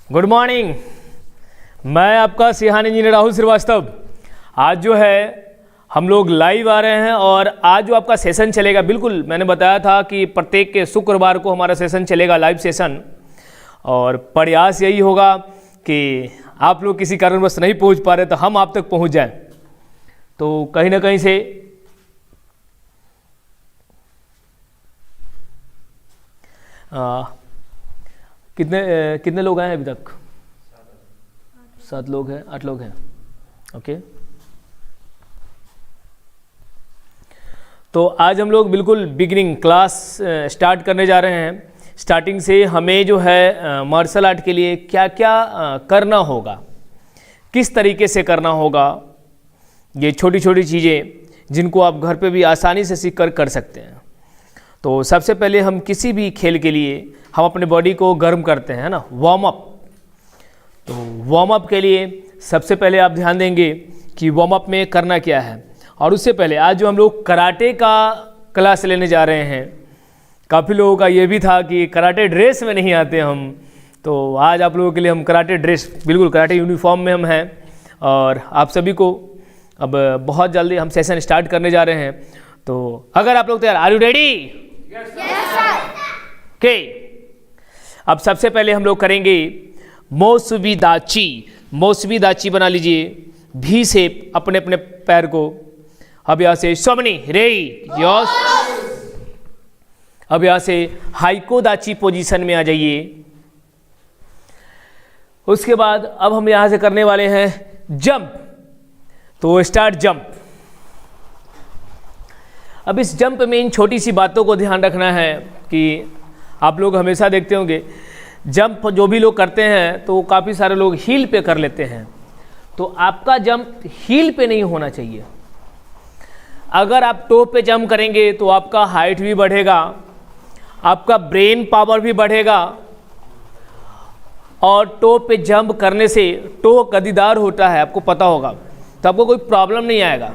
Good morning. मैं आपका Sheehan engineer Rahul Srivastava. आज जो है हम लोग लाइव आ रहे हैं और आज जो आपका सेशन चलेगा, बिल्कुल मैंने बताया था कि प्रत्येक के शुक्रवार को हमारा सेशन चलेगा, लाइव सेशन। और प्रयास यही होगा कि आप लोग किसी कारणवश नहीं पहुंच पा रहे तो हम आप तक पहुंच जाएं। तो कहीं ना कहीं से कितने लोग आए हैं अभी तक? 7 लोग हैं, 8 लोग हैं। ओके, तो आज हम लोग बिल्कुल बिगिनिंग क्लास स्टार्ट करने जा रहे हैं। स्टार्टिंग से हमें जो है मार्शल आर्ट के लिए क्या क्या करना होगा, किस तरीके से करना होगा, ये छोटी छोटी चीज़ें जिनको आप घर पे भी आसानी से सीख कर सकते हैं। तो सबसे पहले हम किसी भी खेल के लिए हम अपने बॉडी को गर्म करते हैं ना, वार्म अप। तो वार्म अप के लिए सबसे पहले आप ध्यान देंगे कि वार्म अप में करना क्या है। और उससे पहले आज जो हम लोग कराटे का क्लास लेने जा रहे हैं, काफ़ी लोगों का ये भी था कि कराटे ड्रेस में नहीं आते हम, तो आज आप लोगों के लिए हम कराटे ड्रेस, बिल्कुल कराटे यूनिफॉर्म में हम हैं। और आप सभी को अब बहुत जल्दी हम सेशन स्टार्ट करने जा रहे हैं। तो अगर आप लोग तैयार, आर यू रेडी? ओके, अब सबसे पहले हम लोग करेंगे मौसवी दाची। मौसवी दाची बना लीजिए, भी शेप अपने अपने पैर को। अब यहाँ से सोमनी रेई यस। अब यहाँ से हाइको दाची पोजीशन में आ जाइए। उसके बाद अब हम यहाँ से करने वाले हैं जंप। तो स्टार्ट जंप। अब इस जंप में इन छोटी सी बातों को ध्यान रखना है कि आप लोग हमेशा देखते होंगे जंप जो भी लोग करते हैं तो काफ़ी सारे लोग हील पे कर लेते हैं। तो आपका जंप हील पे नहीं होना चाहिए। अगर आप टो पे जंप करेंगे तो आपका हाइट भी बढ़ेगा, आपका ब्रेन पावर भी बढ़ेगा। और टो पे जंप करने से टो गद्दीदार होता है, आपको पता होगा, तो आपको कोई प्रॉब्लम नहीं आएगा।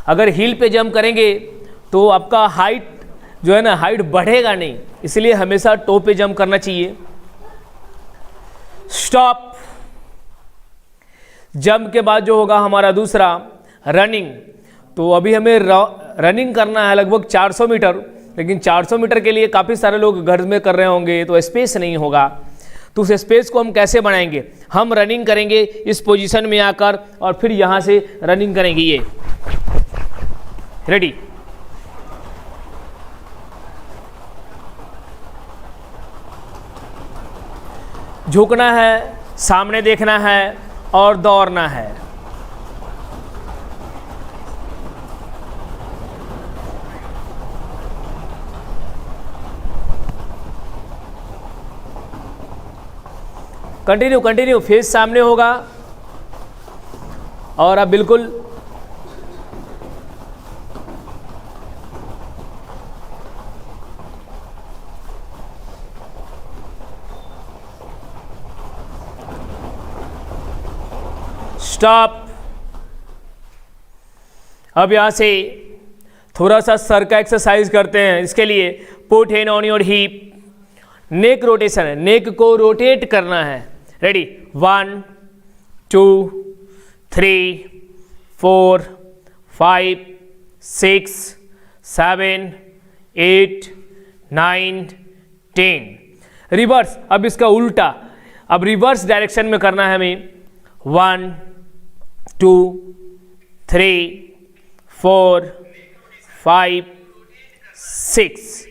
अगर हील पे जंप करेंगे तो आपका हाइट जो है ना, हाइट बढ़ेगा नहीं। इसलिए हमेशा टो पे जंप करना चाहिए। स्टॉप। जंप के बाद जो होगा हमारा दूसरा रनिंग। तो अभी हमें रनिंग करना है लगभग 400 मीटर, लेकिन 400 मीटर के लिए काफ़ी सारे लोग घर में कर रहे होंगे तो स्पेस नहीं होगा। तो उस स्पेस को हम कैसे बनाएंगे? हम रनिंग करेंगे इस पोजीशन में आकर और फिर यहाँ से रनिंग करेंगे। ये रेडी? झुकना है, सामने देखना है और दौड़ना है। कंटिन्यू कंटिन्यू, फेस सामने होगा और अब बिल्कुल स्टॉप। अब यहां से थोड़ा सा सर का एक्सरसाइज करते हैं। इसके लिए put hand on your hip. Neck rotation है, नेक को रोटेट करना है। रेडी? 1 2 3 4 5 6 7 8 9 10। रिवर्स। अब इसका उल्टा, अब रिवर्स डायरेक्शन में करना है हमें। 1 2 3 4 5 6।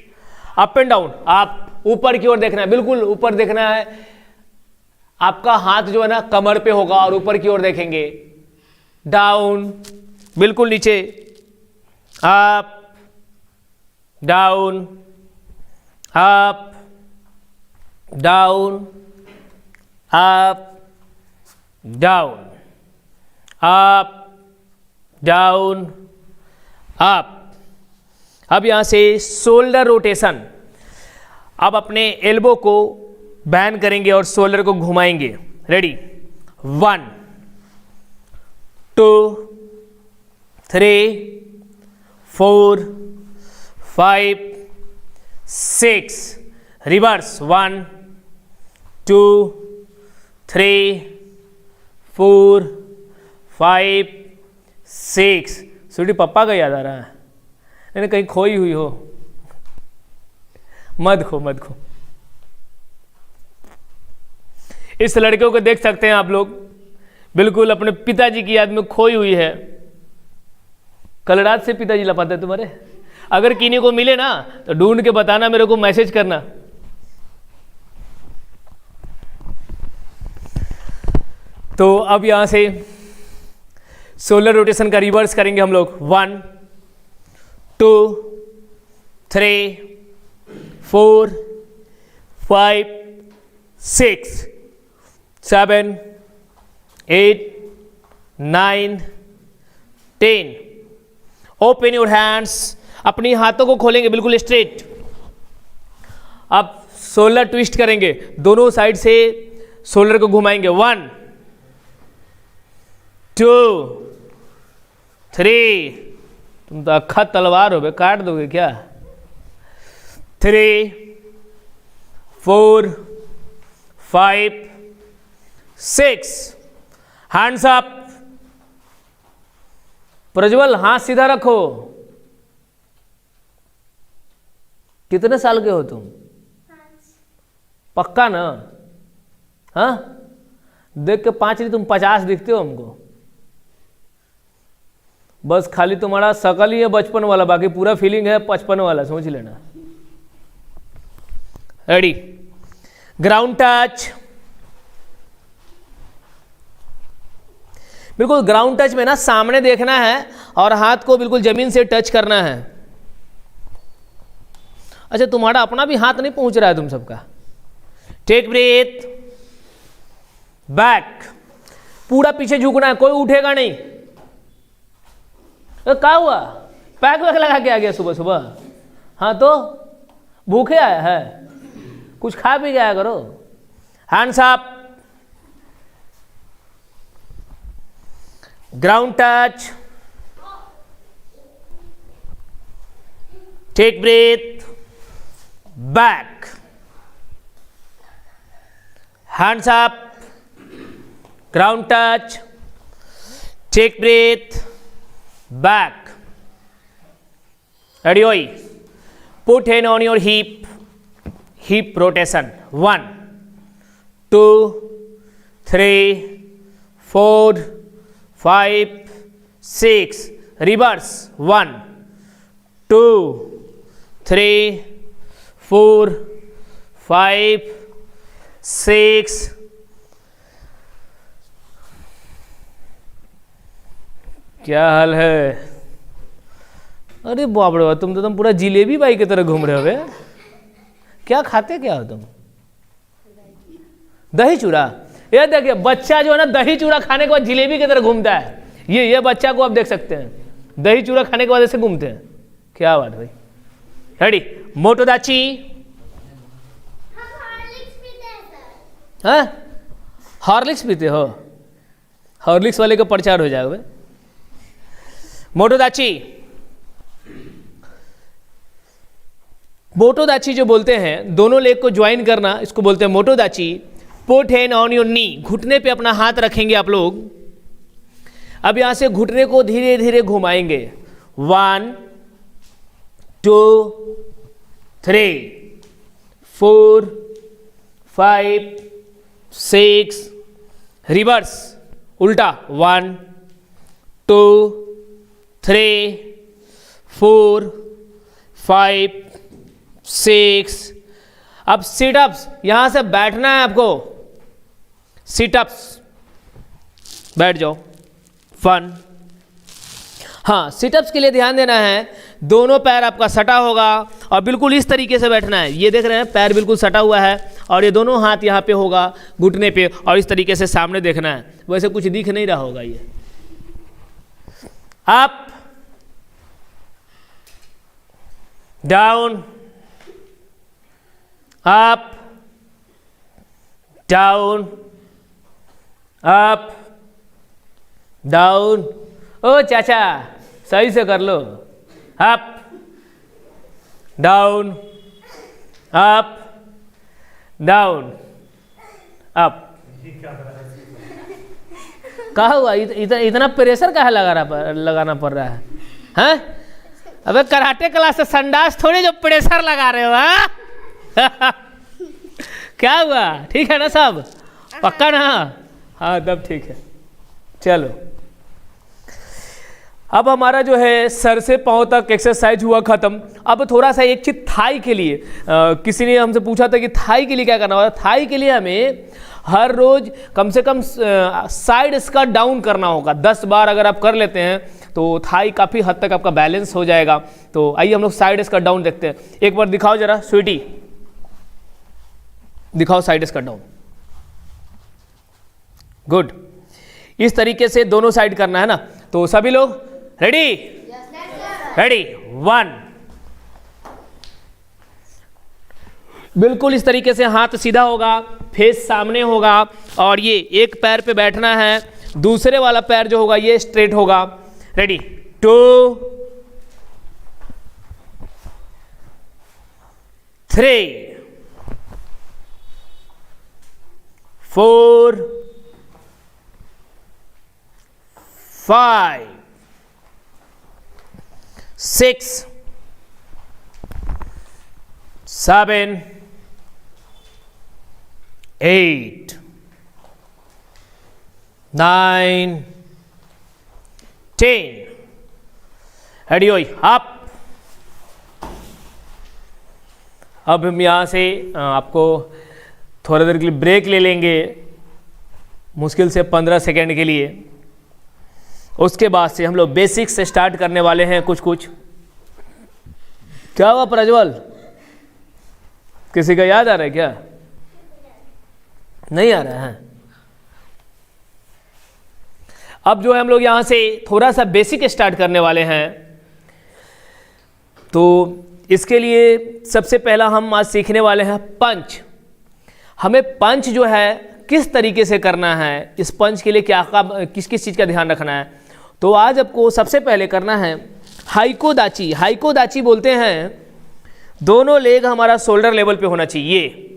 Up and down. आप ऊपर की ओर देखना है, बिल्कुल ऊपर देखना है। आपका हाथ जो है ना कमर पे होगा और ऊपर की ओर देखेंगे। डाउन, बिल्कुल नीचे। Up down, up down, up down, up down, up. अब यहां से शोल्डर रोटेशन। अब अपने एल्बो को बैन करेंगे और शोल्डर को घुमाएंगे। रेडी? 1 2 3 4 5 6। रिवर्स 1 2 3 4 5 6। स्वीटी पप्पा का याद आ रहा है, नहीं कहीं खोई हुई हो। मत खो मत खो। इस लड़के को देख सकते हैं आप लोग, बिल्कुल अपने पिताजी की याद में खोई हुई है। कल रात से पिताजी लापता है तुम्हारे। अगर किन्हीं को मिले ना तो ढूंढ के बताना, मेरे को मैसेज करना। तो अब यहां से सोलर रोटेशन का रिवर्स करेंगे हम लोग। 1 2 3 4 5 6 7 8 9 10। Open your hands. अपनी हाथों को खोलेंगे बिल्कुल स्ट्रेट। अब सोलर ट्विस्ट करेंगे, दोनों साइड से सोलर को घुमाएंगे। 1 2 3। तुम तो अक्खा तलवार हो बे, काट दोगे क्या। 3 4 5 6। Hands up. प्रज्वल हाथ सीधा रखो। कितने साल के हो तुम? 5। पक्का ना? हाँ, देख के 5 नहीं, तुम 50 दिखते हो हमको। बस खाली तुम्हारा शकल ही है बचपन वाला, बाकी पूरा फीलिंग है 55 वाला, समझ लेना। Ready, ground touch. बिल्कुल ग्राउंड टच में ना सामने देखना है और हाथ को बिल्कुल जमीन से टच करना है। अच्छा, तुम्हारा अपना भी हाथ नहीं पहुंच रहा है तुम सबका। Take breath, back. पूरा पीछे झुकना है, कोई उठेगा नहीं। क्या हुआ? पैक वैक लगा के आ गया सुबह सुबह? हाँ तो भूखे आया है, कुछ खा पी गया करो। Hands up, ground touch, take breath, back, hands up, ground touch, take breath, back. Ready होई, put hand on your hip, hip rotation. 1 2 3 4 5 6। Reverse. 1 2 3 4 5 6। क्या हाल है? अरे बाप रे, तुम पूरा जिलेबी बाई की तरह घूम रहे हो बे। क्या खाते क्या हो तुम? दही चूड़ा। ये देखिए बच्चा जो है ना, दही चूड़ा खाने के बाद जिलेबी की तरह घूमता है। ये बच्चा को आप देख सकते हैं, दही चूड़ा खाने के बाद ऐसे घूमते हैं। क्या बात भाई। रेडी, मोटोदाची। हाँ, हॉर्लिक्स पीते हो? हॉर्लिक्स वाले का प्रचार हो जाएगा भाई। मोटोदाची। मोटोदाची जो बोलते हैं, दोनों लेग को ज्वाइन करना, इसको बोलते हैं मोटोदाची। Put hand on your knee. घुटने पे अपना हाथ रखेंगे आप लोग। अब यहां से घुटने को धीरे धीरे घुमाएंगे। 1 2 3 4 5 6। रिवर्स, उल्टा। 1 2 3 4 5 6। अब सिटअप्स, यहां से बैठना है आपको। सिटअप्स, बैठ जाओ। 1। हाँ, सिटअप्स के लिए ध्यान देना है, दोनों पैर आपका सटा होगा और बिल्कुल इस तरीके से बैठना है। ये देख रहे हैं, पैर बिल्कुल सटा हुआ है और ये दोनों हाथ यहाँ पे होगा घुटने पे, और इस तरीके से सामने देखना है। वैसे कुछ दिख नहीं रहा होगा। ये up down, up down, up down. ओ चाचा, सही से कर लो। Up down, up down. अब कहा हुआ इतना प्रेशर कहाँ लगाना पड़ रहा है? हैं? अबे कराटे क्लास से संडास थोड़ी जो प्रेशर लगा रहे हो, हाँ? क्या हुआ? ठीक है ना सब? पक्का ना? हाँ तब ठीक है। चलो अब हमारा जो है सर से पांव तक एक्सरसाइज हुआ खत्म। अब थोड़ा सा एक चीज थाई के लिए, किसी ने हमसे पूछा था कि थाई के लिए क्या करना होगा। थाई के लिए हमें हर रोज कम से कम साइड स्क्वाट डाउन करना होगा। 10 बार अगर आप कर लेते हैं तो थाई काफ़ी हद तक आपका बैलेंस हो जाएगा। तो आइए हम लोग साइड स्क्वाट डाउन देखते हैं। एक बार दिखाओ जरा स्वीटी, दिखाओ साइड स्क्वाट डाउन। गुड, इस तरीके से दोनों साइड करना है ना। तो सभी लोग रेडी? रेडी? 1, बिल्कुल इस तरीके से हाथ सीधा होगा, फेस सामने होगा और ये एक पैर पे बैठना है, दूसरे वाला पैर जो होगा ये स्ट्रेट होगा। रेडी? 2, 3, 4, 5, 6, 7, 8, 9, 10। रेडी हो? अप। अब हम यहाँ से आपको थोड़ा देर के लिए ब्रेक ले लेंगे, मुश्किल से 15 सेकेंड के लिए। उसके बाद से हम लोग बेसिक्स से स्टार्ट करने वाले हैं कुछ। क्या हुआ प्रज्वल? किसी का याद आ रहा है क्या? नहीं आ रहा है? अब जो है हम लोग यहां से थोड़ा सा बेसिक स्टार्ट करने वाले हैं। तो इसके लिए सबसे पहला हम आज सीखने वाले हैं पंच। हमें पंच जो है किस तरीके से करना है, इस पंच के लिए किस किस चीज़ का ध्यान रखना है। तो आज आपको सबसे पहले करना है हाइकोदाची। हाइकोदाची बोलते हैं दोनों लेग हमारा शोल्डर लेवल पे होना चाहिए।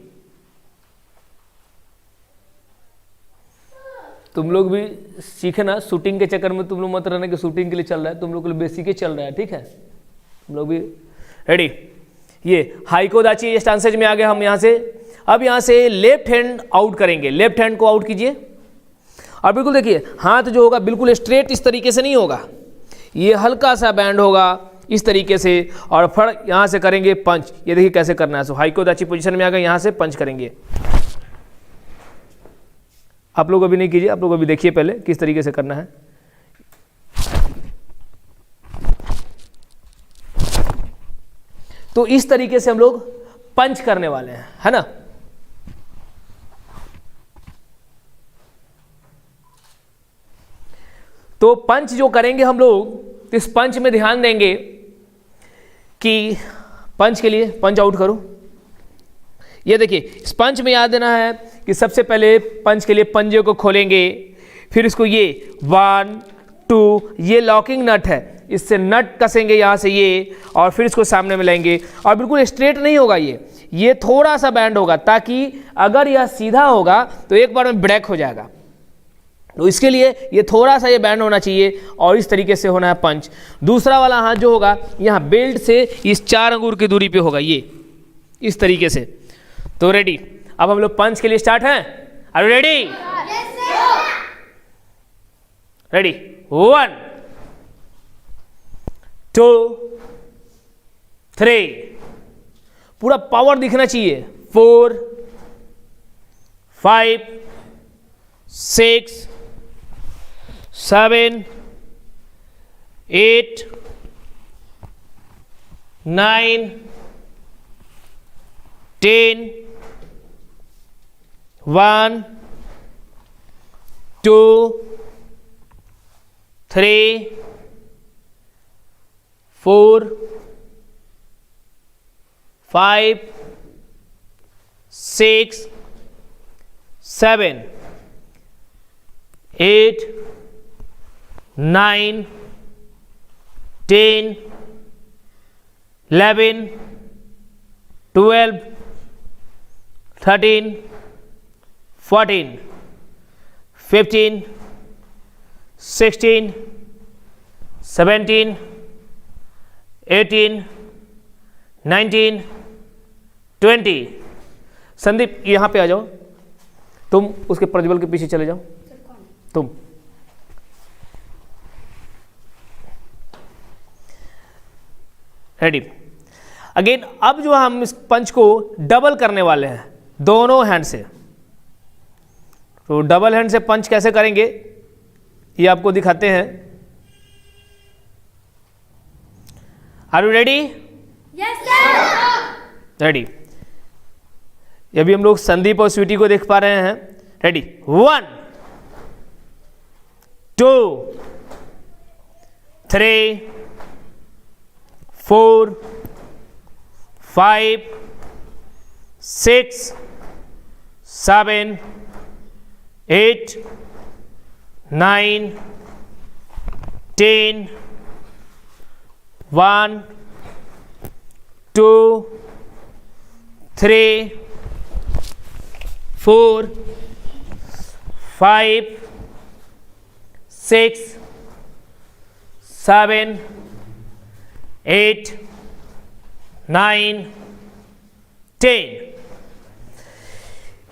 तुम लोग भी सीखे ना, शूटिंग के चक्कर में तुम लोग मत रहना कि शूटिंग के लिए चल रहा है, तुम लोग के लिए बेसिक ही चल रहा है, ठीक है? तुम लोग भी रेडी? ये हाइकोदाची स्टांसेज में आ गए हम यहाँ से। अब यहाँ से लेफ्ट हैंड आउट करेंगे, लेफ्ट हैंड को आउट कीजिए और बिल्कुल देखिए हाथ जो होगा बिल्कुल स्ट्रेट इस तरीके से नहीं होगा, ये हल्का सा बैंड होगा इस तरीके से और फिर यहाँ से करेंगे पंच। ये देखिए कैसे करना है। सो हाइकोदाची पोजीशन में आ गए, यहाँ से पंच करेंगे। आप लोग अभी नहीं कीजिए, आप लोग अभी देखिए पहले किस तरीके से करना है। तो इस तरीके से हम लोग पंच करने वाले हैं, है ना? तो पंच जो करेंगे हम लोग, इस पंच में ध्यान देंगे कि पंच के लिए पंच आउट करो। ये देखिए इस पंच में याद देना है कि सबसे पहले पंच के लिए पंजे को खोलेंगे, फिर इसको ये 1, 2, ये लॉकिंग नट है, इससे नट कसेंगे यहाँ से ये, और फिर इसको सामने में लाएंगे और बिल्कुल स्ट्रेट नहीं होगा, ये थोड़ा सा बैंड होगा ताकि अगर यह सीधा होगा तो एक बार में ब्रेक हो जाएगा। तो इसके लिए ये थोड़ा सा ये बैंड होना चाहिए और इस तरीके से होना है पंच। दूसरा वाला हाथ जो होगा यहाँ बेल्ट से इस 4 अंगूर की दूरी पे होगा, ये इस तरीके से। तो रेडी? अब हम लोग पंच के लिए स्टार्ट हैं। Are you ready? रेडी? 1, 2, 3, पूरा पावर दिखना चाहिए। 4, 5, 6, 7, 8, 9, 10, 1, 2, 3, 4, 5, 6, 7, 8, 9, 10, 11, 12, 13, 14, 15, 16, 17, 18, 19, 20। संदीप यहाँ पे आ जाओ, तुम उसके प्रज्वल के पीछे चले जाओ। तुम रेडी। अगेन अब जो हम इस पंच को डबल करने वाले हैं दोनों हैंड से। तो डबल हैंड से पंच कैसे करेंगे ये आपको दिखाते हैं। Are you ready? Yes sir. Ready. अभी हम लोग संदीप और स्वीटी को देख पा रहे हैं। रेडी, 1 2 3 4 5 6 7 8 9 10 1 2 3 4 5 6 7 8 9 10।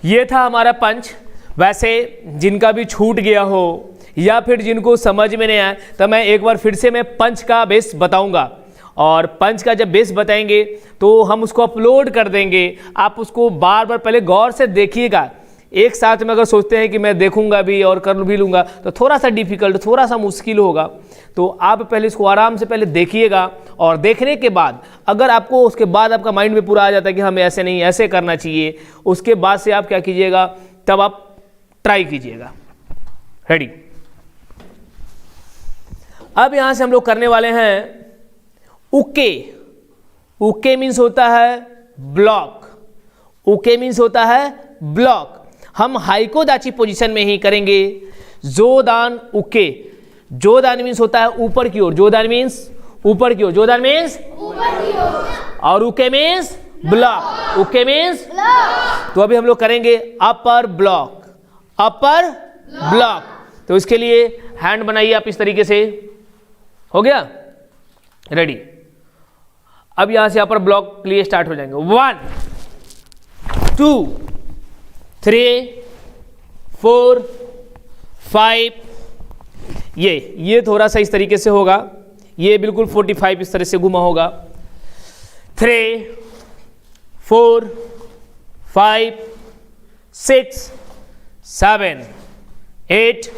ये था हमारा पंच। वैसे जिनका भी छूट गया हो या फिर जिनको समझ में नहीं आया तो मैं एक बार फिर से मैं पंच का बेस बताऊंगा, और पंच का जब बेस बताएंगे तो हम उसको अपलोड कर देंगे। आप उसको बार बार पहले गौर से देखिएगा। एक साथ में अगर सोचते हैं कि मैं देखूंगा भी और कर भी लूँगा तो थोड़ा सा डिफिकल्ट, थोड़ा सा मुश्किल होगा। तो आप पहले इसको आराम से पहले देखिएगा, और देखने के बाद अगर आपको उसके बाद आपका माइंड में पूरा आ जाता है कि हमें ऐसे नहीं ऐसे करना चाहिए, उसके बाद से आप क्या कीजिएगा, तब आप ट्राई कीजिएगा। रेडी। अब यहां से हम लोग करने वाले हैं उके। उके मीन्स होता है ब्लॉक। उके मीन्स होता है ब्लॉक। हम हाइकोदाची पोजीशन में ही करेंगे। जोदान उके। जोदान मीन्स होता है ऊपर की ओर। जोदान मीन्स ऊपर की ओर। जोदान मीन्स ऊपर की ओर। और उके मीन्स ब्लॉक। उके मीन्स ब्लॉक। तो अभी हम लोग करेंगे अपर ब्लॉक। अपर ब्लॉक। तो इसके लिए हैंड बनाइए आप इस तरीके से। हो गया? रेडी। अब यहां से अपर ब्लॉक के लिए स्टार्ट हो जाएंगे। 1 2 3 4 5। ये थोड़ा सा इस तरीके से होगा। ये बिल्कुल 45 इस तरह से घुमा होगा। 3 4 5 6 7 8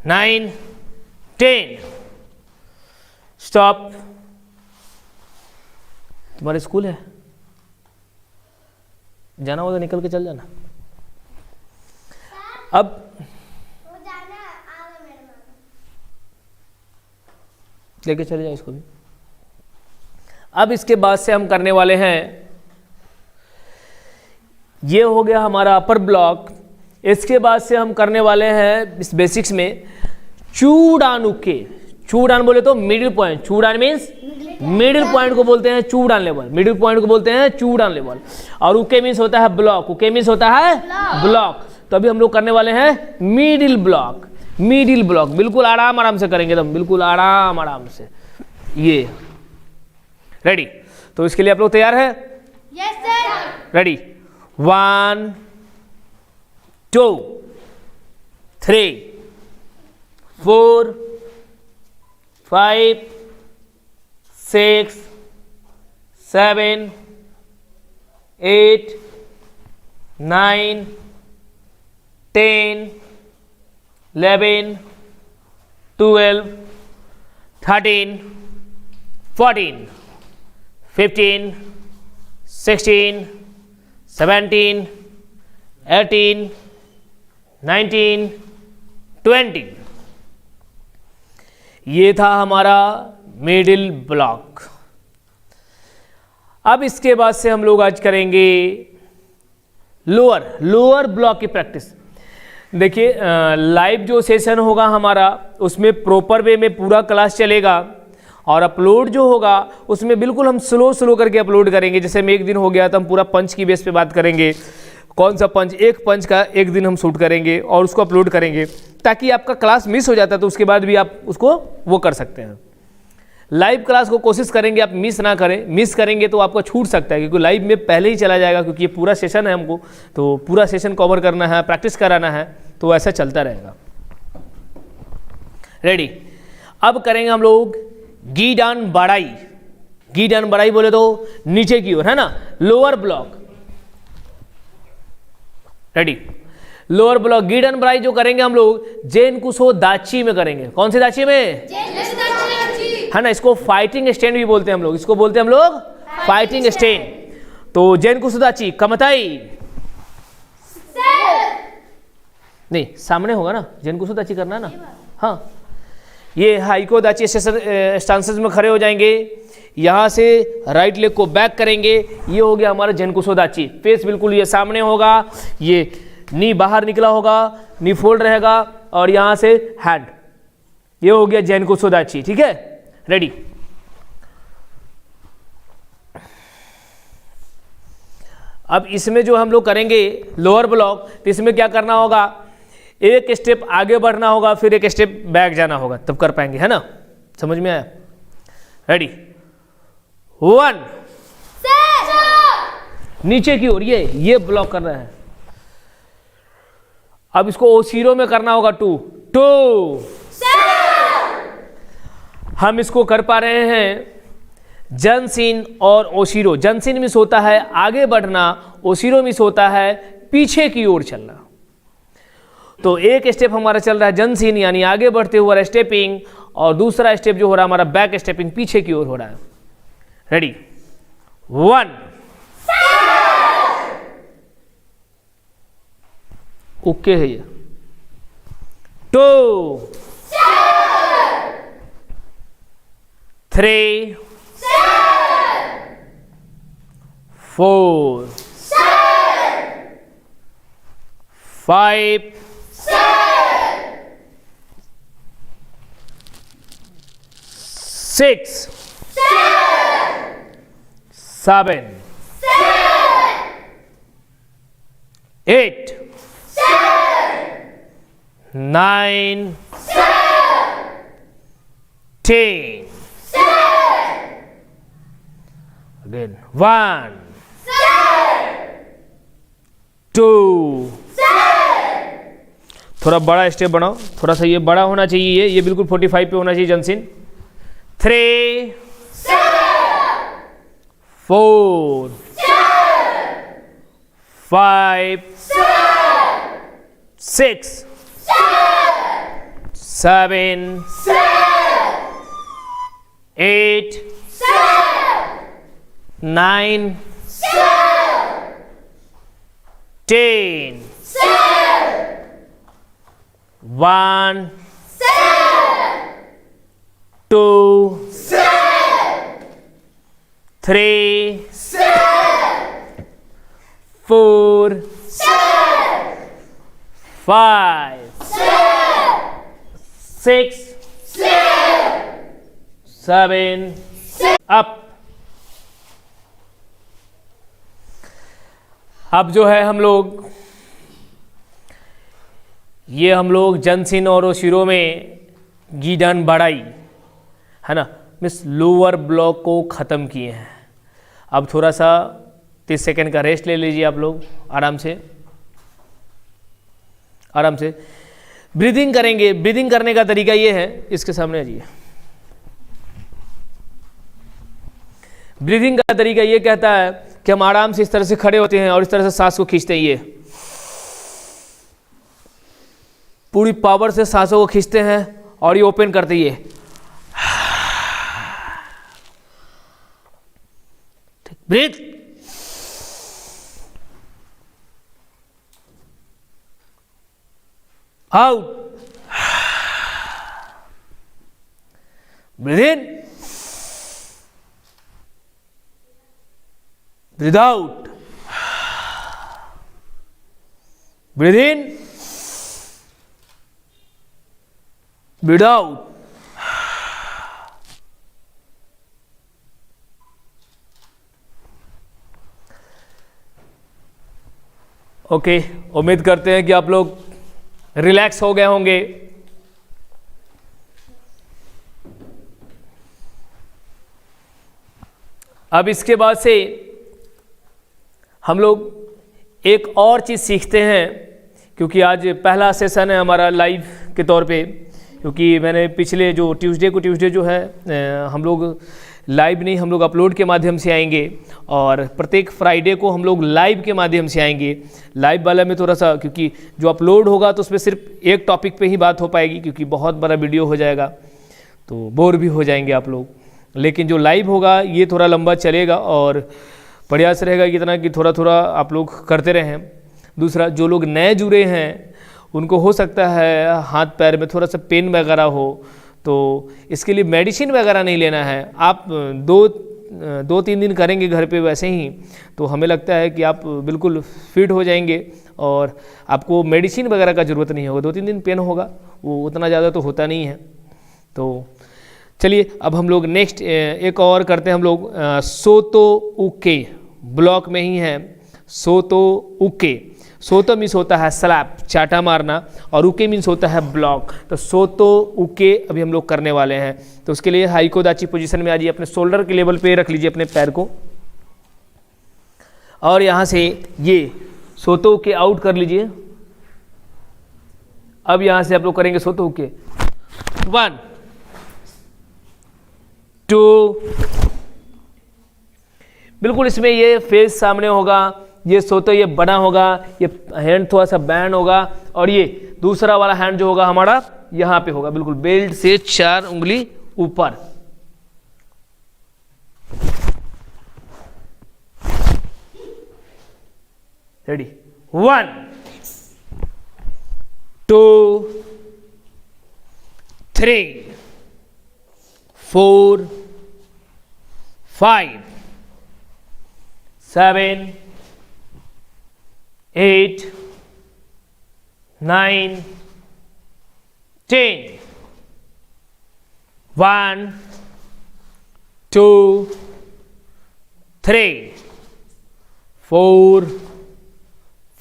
9 10। स्टॉप। तुम्हारे स्कूल है, जाना हो तो निकल के चल जाना। अब लेके चले जाओ इसको भी। अब इसके बाद से हम करने वाले हैं, ये हो गया हमारा अपर ब्लॉक। इसके बाद से हम करने वाले हैं इस बेसिक्स में चूडान उके। चूडान बोले तो मिडिल पॉइंट। चूडान मीन्स मिडिल पॉइंट को बोलते हैं चूडान लेवल। मिडिल पॉइंट को बोलते हैं चूडान लेवल। और उके मीन्स होता है ब्लॉक। उके मीन्स होता है ब्लॉक। तो अभी हम लोग करने वाले हैं मिडिल ब्लॉक। मिडिल ब्लॉक बिल्कुल आराम आराम से करेंगे एकदम, बिल्कुल आराम आराम से। ये रेडी। तो इसके लिए आप लोग तैयार है? Yes sir. रेडी। 1 2 3 4 5 6 7 8 9 10 11 12 13 14 15 16 17 18 19 20। ये था हमारा मिडिल ब्लॉक। अब इसके बाद से हम लोग आज करेंगे लोअर ब्लॉक की प्रैक्टिस। देखिए लाइव जो सेशन होगा हमारा उसमें प्रॉपर वे में पूरा क्लास चलेगा, और अपलोड जो होगा उसमें बिल्कुल हम स्लो करके अपलोड करेंगे। जैसे में एक दिन हो गया तो हम पूरा पंच की बेस पे बात करेंगे, कौन सा पंच, एक पंच का एक दिन हम शूट करेंगे और उसको अपलोड करेंगे, ताकि आपका क्लास मिस हो जाता है तो उसके बाद भी आप उसको वो कर सकते हैं। लाइव क्लास को कोशिश करेंगे आप मिस ना करें, मिस करेंगे तो आपका छूट सकता है, क्योंकि लाइव में पहले ही चला जाएगा, क्योंकि ये पूरा सेशन है हमको, तो पूरा सेशन कवर करना है, प्रैक्टिस कराना है, तो ऐसा चलता रहेगा। रेडी, अब करेंगे हम लोग गीडान बड़ाई। गीडान बड़ाई बोले तो नीचे की ओर, है ना, lower block. Ready, lower block गीडान बड़ाई जो करेंगे हम लोग जैन कुसो दाची में करेंगे। कौन से दाची में, है ना, इसको फाइटिंग स्टैंड भी बोलते हैं हम लोग, इसको बोलते हैं हम लोग फाइटिंग स्टैंड। तो जैन कुसो दाची कमताई नहीं, सामने होगा ना, जैन कुसो दाची करना है ना। हाँ, ये हाइको दाची स्टांसेस में खड़े हो जाएंगे, यहाँ से राइट लेग को बैक करेंगे, ये हो गया हमारा जेनकुसो दाची। फेस बिल्कुल ये सामने होगा, ये नी बाहर निकला होगा, नी फोल्ड रहेगा, और यहाँ से हैंड, ये हो गया जेनकुसो दाची। ठीक है, रेडी। अब इसमें जो हम लोग करेंगे लोअर ब्लॉक, तो इसमें क्या करना होगा, एक स्टेप आगे बढ़ना होगा, फिर एक स्टेप बैक जाना होगा, तब कर पाएंगे, है ना, समझ में आया। रेडी, 1, नीचे की ओर ये ब्लॉक करना है। अब इसको ओसीरो में करना होगा 2, हम इसको कर पा रहे हैं जनसिन और ओशिरो। जनसिन मिस होता है आगे बढ़ना, ओशिरो मिस होता है पीछे की ओर चलना। तो एक स्टेप हमारा चल रहा है जनसिन यानी आगे बढ़ते हुआ स्टेपिंग, और दूसरा स्टेप जो हो रहा है हमारा बैक स्टेपिंग, पीछे की ओर हो रहा है। रेडी, 1, ओके है ये, 2, 3, 4, 5, 6, 7, 8, 9, 10. Again, 1, 2, थोड़ा बड़ा स्टेप बनाओ, थोड़ा सा ये बड़ा होना चाहिए, ये बिल्कुल 45 पे होना चाहिए जनसिन। 3, 4, 5, 6, 7, 8, 9, 10. 1, 2, 3, 4, 5, 6, 7, अप। अब जो है हम लोग जनसिन और ओशिरो में गीडान बड़ाई, है ना, मिस लोअर ब्लॉक को ख़त्म किए हैं। अब थोड़ा सा 30 सेकेंड का रेस्ट ले लीजिए आप लोग, आराम से ब्रीदिंग करेंगे। ब्रीदिंग करने का तरीका ये है, इसके सामने आ जाइए। ब्रीदिंग का तरीका ये कहता है कि हम आराम से इस तरह से खड़े होते हैं और इस तरह से सांस को खींचते हैं, ये पूरी पावर से सांसों को खींचते हैं और ये ओपन करते हैं, ब्रीथ। आउट, ब्रीथ इन, ब्रीथ आउट, ब्रीथ इन, ब्रीथ आउट। ओके, उम्मीद करते हैं कि आप लोग रिलैक्स हो गए होंगे। अब इसके बाद से हम लोग एक और चीज़ सीखते हैं, क्योंकि आज पहला सेशन है हमारा लाइव के तौर पे, क्योंकि मैंने पिछले जो ट्यूसडे जो है हम लोग लाइव नहीं, हम लोग अपलोड के माध्यम से आएंगे, और प्रत्येक फ्राइडे को हम लोग लाइव के माध्यम से आएंगे। लाइव वाला में थोड़ा सा, क्योंकि जो अपलोड होगा तो उसमें सिर्फ एक टॉपिक पे ही बात हो पाएगी, क्योंकि बहुत बड़ा वीडियो हो जाएगा तो बोर भी हो जाएंगे आप लोग। लेकिन जो लाइव होगा ये थोड़ा लंबा चलेगा, और प्रयास रहेगा कितना कि थोड़ा थोड़ा आप लोग करते रहें। दूसरा, जो लोग नए जुड़े हैं उनको हो सकता है हाथ पैर में थोड़ा सा पेन वगैरह हो, तो इसके लिए मेडिसिन वगैरह नहीं लेना है। आप दो तीन दिन करेंगे घर पे वैसे ही, तो हमें लगता है कि आप बिल्कुल फिट हो जाएंगे और आपको मेडिसिन वगैरह का ज़रूरत नहीं होगा। 2-3 दिन पेन होगा, वो उतना ज़्यादा तो होता नहीं है। तो चलिए अब हम लोग नेक्स्ट एक और करते हैं। हम लोग सोतो उके ब्लॉक में ही हैं। सोतो उके, सोतो मीन्स होता है स्लैप, चाटा मारना, और उके मीन्स होता है ब्लॉक। तो सोतो उके अभी हम लोग करने वाले हैं। तो उसके लिए हाइकोदाची पोजीशन में आ जाइए, अपने शोल्डर के लेवल पे रख लीजिए अपने पैर को, और यहाँ से ये सोतो उके आउट कर लीजिए। अब यहाँ से आप लोग करेंगे सोतो उके। 1 2, बिल्कुल इसमें ये फेस सामने होगा, ये सोतो ये बना होगा, ये हैंड थोड़ा सा बैंड होगा, और ये दूसरा वाला हैंड जो होगा हमारा यहाँ पे होगा, बिल्कुल बेल्ट से 4 उंगली ऊपर। रेडी? 1 2 3 4 5 7 8 9 10 1 2 3 4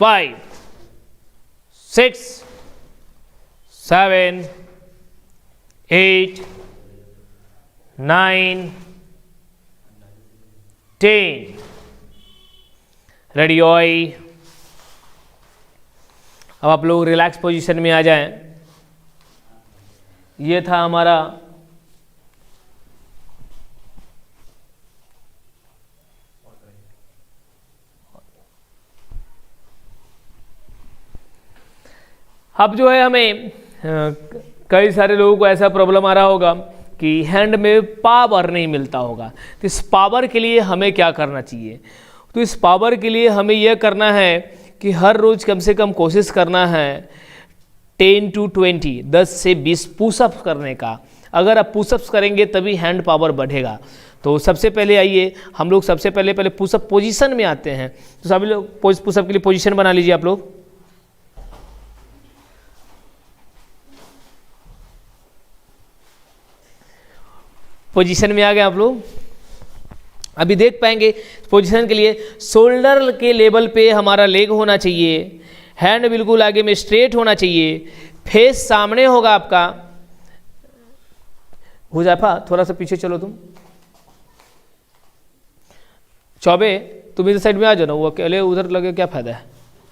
5 6 7 8 9 10। रेडी ऑय। अब आप लोग रिलैक्स पोजीशन में आ जाएं। ये था हमारा अब जो है हमें कई सारे लोगों को ऐसा प्रॉब्लम आ रहा होगा कि हैंड में पावर नहीं मिलता होगा। तो इस पावर के लिए हमें क्या करना चाहिए? तो इस पावर के लिए हमें यह करना है कि हर रोज़ कम से कम कोशिश करना है 10 to 20, 10 से 20 पुशअप्स करने का। अगर आप पुशअप्स करेंगे तभी हैंड पावर बढ़ेगा। तो सबसे पहले आइए हम लोग सबसे पहले पुशअप पोजीशन में आते हैं। तो सभी लोग पुशअप के लिए पोजीशन बना लीजिए आप लोग। पोजीशन में आ गए आप लोग। अभी देख पाएंगे पोजीशन के लिए शोल्डर के लेवल पे हमारा लेग होना चाहिए, हैंड बिल्कुल आगे में स्ट्रेट होना चाहिए, फेस सामने होगा आपका। हुजैफा थोड़ा सा पीछे चलो तुम। चौबे तुम इधर साइड में आ जाओ ना, वो अकेले उधर लगे क्या फायदा है।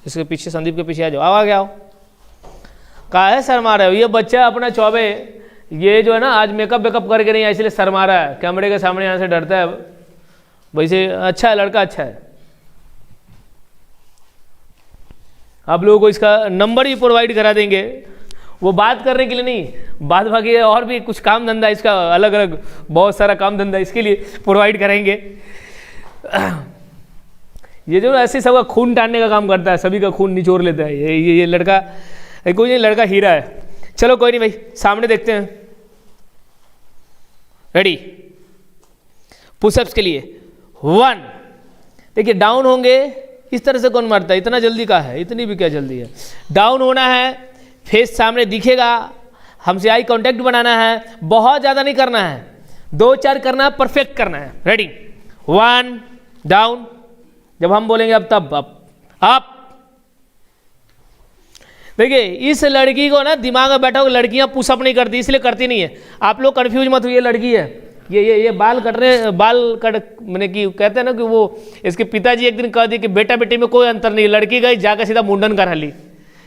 इसके पीछे संदीप के पीछे आ जाओ। आओ आगे आओ। कहा है शर्मा रहे हो? ये बच्चा अपना चौबे ये जो है ना आज मेकअप करके नहीं आया, इसलिए शर्मा रहा है, कैमरे के सामने यहाँ से डरता है। वैसे अच्छा है, लड़का अच्छा है। आप लोगों को इसका नंबर भी प्रोवाइड करा देंगे, वो बात करने के लिए नहीं, बाद बाकी और भी कुछ काम धंधा इसका अलग अलग बहुत सारा काम धंधा इसके लिए प्रोवाइड करेंगे। ये जो ऐसे सबका खून टानने का काम करता है, सभी का खून निचोड़ लेता है। ये लड़का कोई नहीं, लड़का हीरा है। चलो कोई नहीं भाई, सामने देखते हैं। रेडी? पुशअप्स के लिए 1। देखिए डाउन होंगे, इस तरह से कौन मारता है? इतना जल्दी का है? इतनी भी क्या जल्दी है? डाउन होना है, फेस सामने दिखेगा, हमसे आई कांटेक्ट बनाना है, बहुत ज़्यादा नहीं करना है, 2-4 करना है, परफेक्ट करना है। रेडी? 1 डाउन, जब हम बोलेंगे अब तब अप, देखिए इस लड़की को ना दिमाग में बैठा होगा लड़कियां पुशअप नहीं करती इसलिए करती नहीं है। आप लोग कंफ्यूज मत हुई, ये लड़की है, ये बाल कट रहे, बाल कट मैंने कि कहते हैं ना कि वो इसके पिताजी एक दिन कह दिए कि बेटा बेटी में कोई अंतर नहीं है, लड़की गई जाकर सीधा मुंडन करा ली।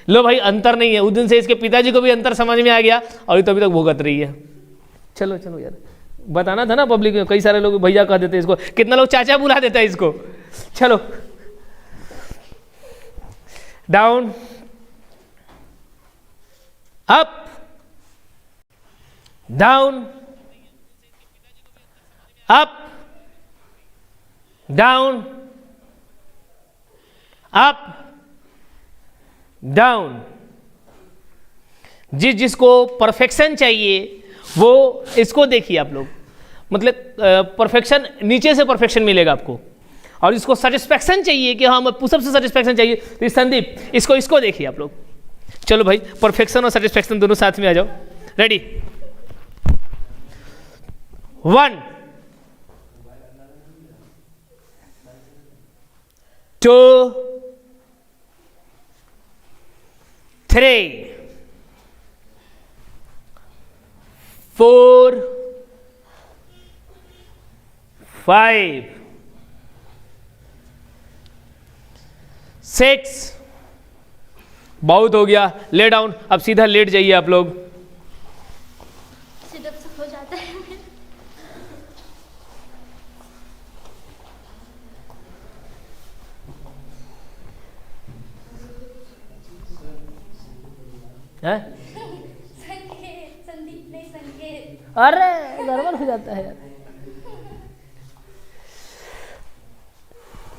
लो भाई अंतर नहीं है, उस दिन से इसके पिताजी को भी अंतर समझ में आ गया और ये तो अभी तक भुगत रही है। चलो चलो यार, बताना था ना पब्लिक में, कई सारे लोग भैया कह देते इसको, कितना लोग चाचा बुला देता है इसको। चलो down up down up down up down. जिसको परफेक्शन चाहिए वो इसको देखिए आप लोग, मतलब परफेक्शन नीचे से परफेक्शन मिलेगा आपको, और इसको सेटिस्फैक्शन चाहिए कि हाँ पुशअप से सेटिस्फैक्शन चाहिए तो संदीप इसको देखिए आप लोग। चलो भाई परफेक्शन और सेटिस्फैक्शन दोनों साथ में आ जाओ। रेडी 1 2 3 4 5 6। बहुत हो गया, ले डाउन। अब सीधा लेट जाइए आप लोग। सिट अप से हो जाता है। हैं? संकेत, संदीप नहीं संकेत। अरे गड़बड़ हो जाता है यार।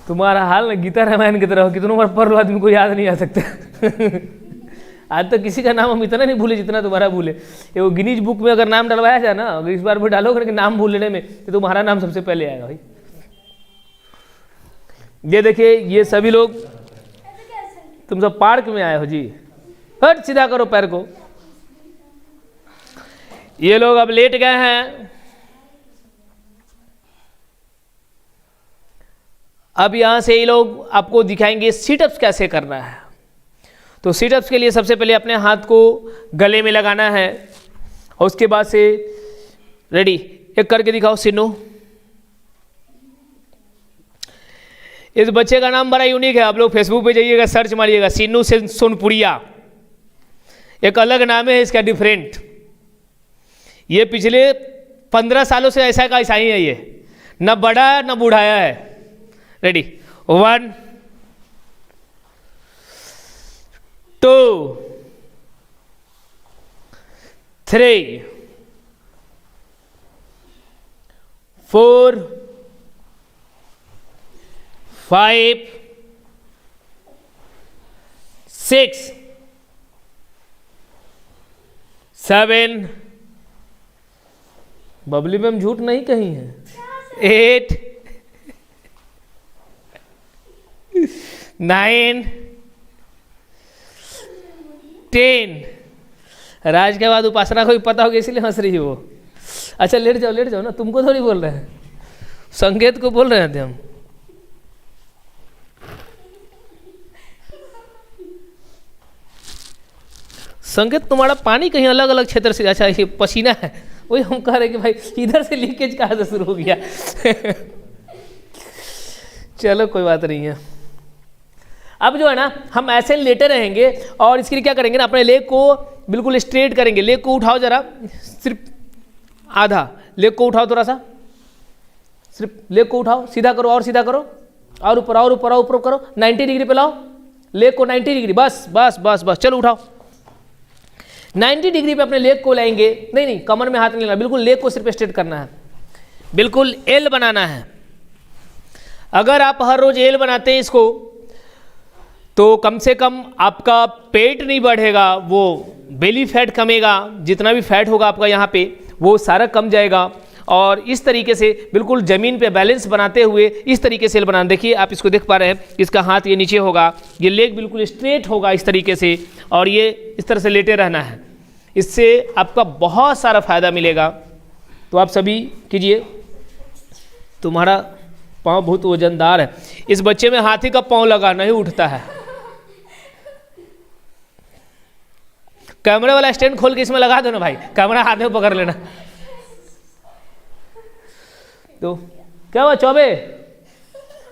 तुम्हारा हाल ना गीता रामायण की तरह हो, कितनों बार पढ़ लो आदमी को याद नहीं आ सकता। आज तक किसी का नाम हम इतना नहीं भूले जितना तुम्हारा भूले। ये वो गिनीज बुक में अगर नाम डलवाया जाए ना, अगर इस बार भी डालोगे कि नाम भूलने में, तो तुम्हारा नाम सबसे पहले आएगा भाई। ये देखिए ये सभी लोग तुम सब पार्क में आए हो जी। हट सीधा करो पैर को। ये लोग अब लेट गए हैं। अब यहां से ये लोग आपको दिखाएंगे सीटअप्स कैसे करना है। तो सीटअप्स के लिए सबसे पहले अपने हाथ को गले में लगाना है और उसके बाद से रेडी एक करके दिखाओ सिन्नू। इस बच्चे का नाम बड़ा यूनिक है, आप लोग फेसबुक पे जाइएगा सर्च मारिएगा सिन्नू सोनपुरिया, एक अलग नाम है इसका, डिफरेंट। ये पिछले 15 सालों से ऐसा का ऐसा ही है, ये न बड़ा न बुढ़ाया है। रेडी 1 2 3 4 5 6 7 बबली में हम झूठ नहीं कही है 8 9 10। राज के बाद उपासना को भी पता होगा इसलिए हंस रही है वो। अच्छा लेट जाओ ना, तुमको थोड़ी बोल रहे हैं, संकेत को बोल रहे थे हम। संकेत तुम्हारा पानी कहीं अलग अलग क्षेत्र से, अच्छा ये पसीना है, वही हम कह रहे कि भाई इधर से लीकेज कहाँ से शुरू हो गया। चलो कोई बात नहीं है। अब जो है ना हम ऐसे लेटे रहेंगे और इसके लिए क्या करेंगे ना, अपने लेग को बिल्कुल स्ट्रेट करेंगे। लेग को उठाओ जरा, सिर्फ आधा लेग को उठाओ, थोड़ा सा सिर्फ लेग को उठाओ, सीधा करो और सीधा करो और ऊपर और ऊपर और ऊपर करो, 90 डिग्री पे लाओ लेग को, 90 डिग्री, बस बस बस बस। चलो उठाओ, 90 डिग्री पे अपने लेग को लाएंगे। नहीं कमर में हाथ नहीं लगाना, बिल्कुल लेग को सिर्फ स्ट्रेट करना है, बिल्कुल एल बनाना है। अगर आप हर रोज एल बनाते हैं इसको तो कम से कम आपका पेट नहीं बढ़ेगा, वो बेली फैट कमेगा, जितना भी फैट होगा आपका यहाँ पे वो सारा कम जाएगा। और इस तरीके से बिल्कुल ज़मीन पे बैलेंस बनाते हुए इस तरीके से बनाना। देखिए आप इसको देख पा रहे हैं, इसका हाथ ये नीचे होगा, ये लेग बिल्कुल स्ट्रेट होगा इस तरीके से, और ये इस तरह से लेटे रहना है। इससे आपका बहुत सारा फायदा मिलेगा। तो आप सभी कीजिए। तुम्हारा पाँव बहुत वजनदार है, इस बच्चे में हाथी का पाँव लगा नहीं उठता है। कैमरे वाला स्टैंड खोल के इसमें लगा दो ना भाई, कैमरा हाथ में पकड़ लेना। तो क्या हुआ चौबे,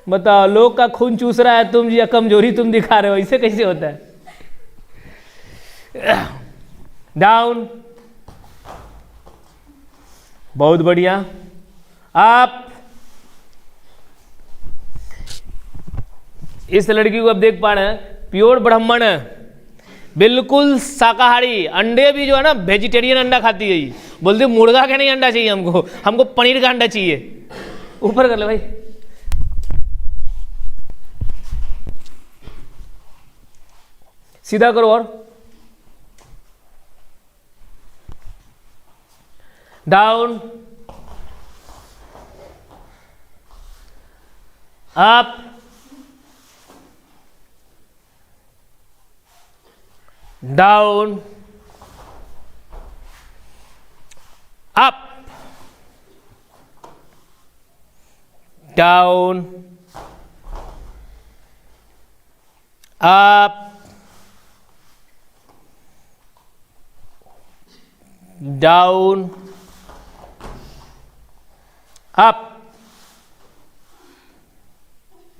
बताओ, लोग का खून चूस रहा है तुम या कमजोरी तुम दिखा रहे हो, इसे कैसे होता है? डाउन, बहुत बढ़िया। आप इस लड़की को अब देख पा रहे हैं, प्योर ब्राह्मण है, बिल्कुल शाकाहारी, अंडे भी जो है ना वेजिटेरियन अंडा खाती है। ये बोलते मुर्गा का नहीं अंडा चाहिए हमको, हमको पनीर का अंडा चाहिए। ऊपर कर ले भाई। सीधा करो और down, up, down, up, down, up, down, up,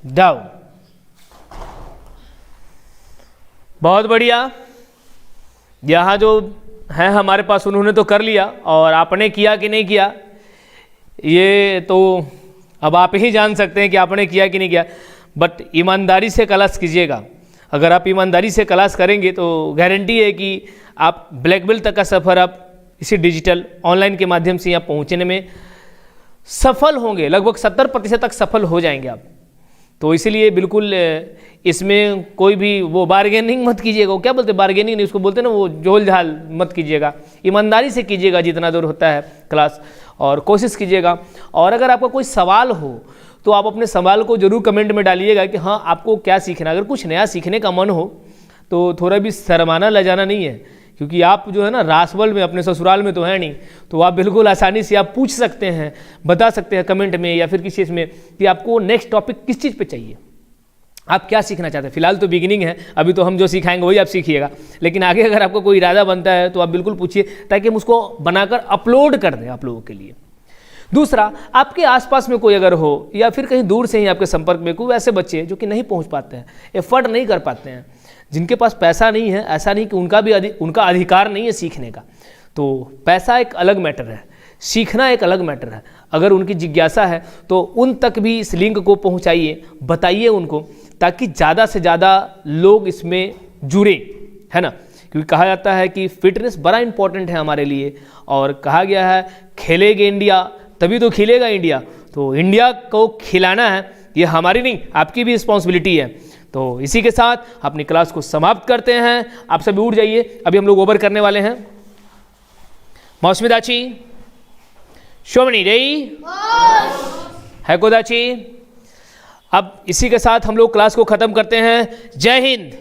down. बहुत बढ़िया। यहाँ जो है हमारे पास उन्होंने तो कर लिया, और आपने किया कि नहीं किया ये तो अब आप ही जान सकते हैं कि आपने किया कि नहीं किया। बट ईमानदारी से क्लास कीजिएगा। अगर आप ईमानदारी से क्लास करेंगे तो गारंटी है कि आप ब्लैक बेल्ट तक का सफ़र आप इसी डिजिटल ऑनलाइन के माध्यम से यहाँ पहुँचने में सफल होंगे। लगभग 70% तक सफल हो जाएंगे आप। तो इसीलिए बिल्कुल इसमें कोई भी वो बार्गेनिंग मत कीजिएगा। वो क्या बोलते हैं, बार्गेनिंग नहीं, उसको बोलते हैं ना, वो झोल झाल मत कीजिएगा। ईमानदारी से कीजिएगा जितना दूर होता है क्लास, और कोशिश कीजिएगा। और अगर आपका कोई सवाल हो तो आप अपने सवाल को जरूर कमेंट में डालिएगा कि हाँ आपको क्या सीखना। अगर कुछ नया सीखने का मन हो तो थोड़ा भी शर्माना लजाना नहीं है, क्योंकि आप जो है ना रासवल में, अपने ससुराल में तो है नहीं, तो आप बिल्कुल आसानी से आप पूछ सकते हैं, बता सकते हैं कमेंट में या फिर किसी चीज़ में कि आपको नेक्स्ट टॉपिक किस चीज़ पे चाहिए, आप क्या सीखना चाहते हैं। फिलहाल तो बिगिनिंग है, अभी तो हम जो सिखाएंगे वही आप सीखिएगा, लेकिन आगे अगर आपको कोई इरादा बनता है तो आप बिल्कुल पूछिए, ताकि हम उसको बनाकर अपलोड कर दें आप लोगों के लिए। दूसरा, आपके आसपास में कोई अगर हो या फिर कहीं दूर से ही आपके संपर्क में कोई ऐसे बच्चे जो कि नहीं पहुँच पाते हैं, एफर्ट नहीं कर पाते हैं, जिनके पास पैसा नहीं है, ऐसा नहीं कि उनका अधिकार नहीं है सीखने का। तो पैसा एक अलग मैटर है, सीखना एक अलग मैटर है। अगर उनकी जिज्ञासा है तो उन तक भी इस लिंक को पहुंचाइए, बताइए उनको, ताकि ज़्यादा से ज़्यादा लोग इसमें जुड़े, है ना। क्योंकि कहा जाता है कि फिटनेस बड़ा इंपॉर्टेंट है हमारे लिए, और कहा गया है खेलेगे इंडिया तभी तो खिलेगा इंडिया। तो इंडिया को खिलाना है, ये हमारी नहीं आपकी भी रिस्पॉन्सिबिलिटी है। तो इसी के साथ अपनी क्लास को समाप्त करते हैं। आप सभी उठ जाइए, अभी हम लोग ओवर करने वाले हैं। मौसमी दाची, शोमनी रेई, हैको दाची। अब इसी के साथ हम लोग क्लास को खत्म करते हैं। जय हिंद।